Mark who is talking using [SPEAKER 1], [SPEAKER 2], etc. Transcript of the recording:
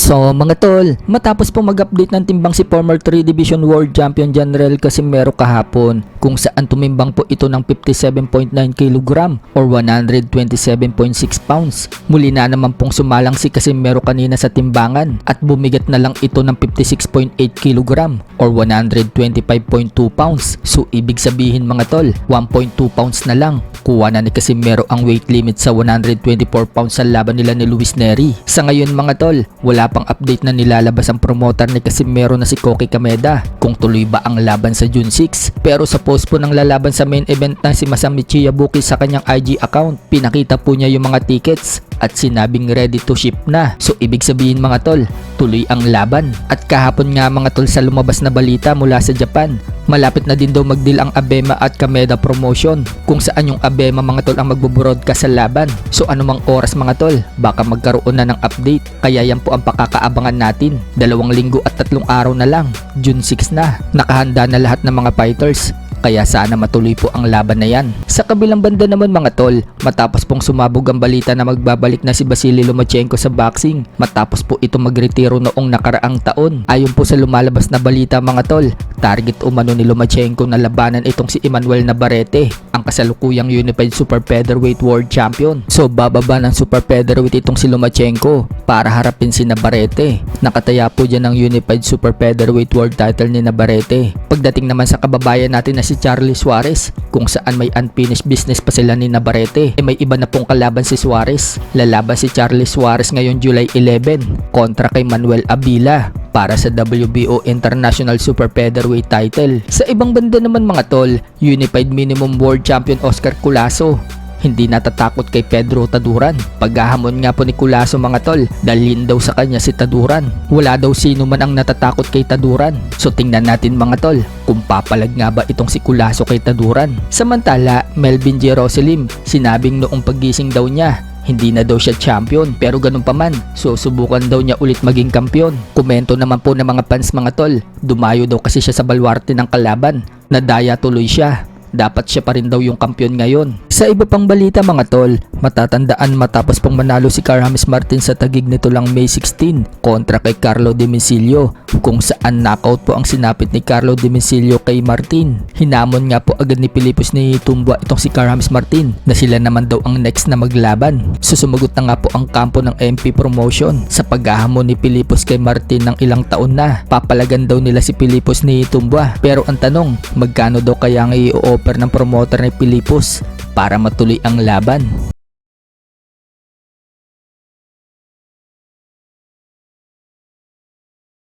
[SPEAKER 1] So mga tol, matapos po mag-update ng timbang si former 3 Division World Champion General Casimero kahapon, kung saan tumimbang po ito ng 57.9 kg or 127.6 pounds. Muli na naman pong sumalang si Casimero kanina sa timbangan at bumigat na lang ito ng 56.8 kg or 125.2 pounds. So ibig sabihin mga tol, 1.2 pounds na lang. Kuha na ni Casimero ang weight limit sa 124 pounds sa laban nila ni Luis Nery. Sa ngayon mga tol, wala pang update na nilalabas ang promoter ni Casimero na si Koki Kameda kung tuloy ba ang laban sa June 6. Pero sa post po ng lalaban sa main event na si Masami Chiyabuki sa kanyang IG account, pinakita po niya yung mga tickets at sinabing ready to ship na. So ibig sabihin mga tol, tuloy ang laban. At kahapon nga mga tol sa lumabas na balita mula sa Japan, malapit na din daw mag-deal ang Abema at Kameda Promotion kung saan yung Abema mga tol ang magbo-broadcast sa laban. So anumang oras mga tol, baka magkaroon na ng update. Kaya yan po ang pakakaabangan natin. 2 linggo at 3 araw na lang, June 6 na. Nakahanda na lahat ng mga fighters. Kaya sana matuloy po ang laban na yan. Sa kabilang banda naman mga tol, matapos pong sumabog ang balita na magbabalik na si Vasily Lomachenko sa boxing matapos po ito magretiro noong nakaraang taon. Ayon po sa lumalabas na balita mga tol, target umano ni Lomachenko na labanan itong si Emmanuel Navarrete, ang kasalukuyang Unified Super Featherweight World Champion. So bababa ng Super Featherweight itong si Lomachenko para harapin si Navarrete. Nakataya po dyan ang Unified Super Featherweight World title ni Navarrete. Pagdating naman sa kababayan natin na si Charlie Suarez, kung saan may unfinished business pa sila ni Navarrete, may iba na pong kalaban si Suarez. Lalaban si Charlie Suarez ngayon July 11 kontra kay Manuel Abila para sa WBO International Super Featherweight title. Sa ibang banda naman mga tol, Unified Minimum World Champion Oscar Culaso hindi natatakot kay Pedro Taduran. Paghahamon nga po ni Culaso mga tol, dalhin daw sa kanya si Taduran. Wala daw sino man ang natatakot kay Taduran. So tingnan natin mga tol kung papalag nga ba itong si Culaso kay Taduran. Samantala, Melvin Jerusalem, sinabing noong paggising daw niya, hindi na daw siya champion, pero ganun pa man, susubukan daw niya ulit maging kampiyon. Komento naman po ng mga fans mga tol, dumayo daw kasi siya sa balwarte ng kalaban, nadaya tuloy siya. Dapat siya pa rin daw yung kampiyon ngayon. Sa iba pang balita mga tol, matatandaan matapos pong manalo si Karamis Martin sa tagig nito lang May 16 kontra kay Carlo Domicilio, kung saan knockout po ang sinapit ni Carlo Domicilio kay Martin. Hinamon nga po agad ni Pilipos ni Tumbua itong si Karamis Martin na sila naman daw ang next na maglaban. Susumagot na nga po ang kampo ng MP Promotion sa paghahamon ni Pilipos kay Martin ng ilang taon na. Papalagan daw nila si Pilipos ni Tumbua, pero ang tanong, magkano daw kaya ang i-offer ng promoter ni Pilipos para matuloy ang laban?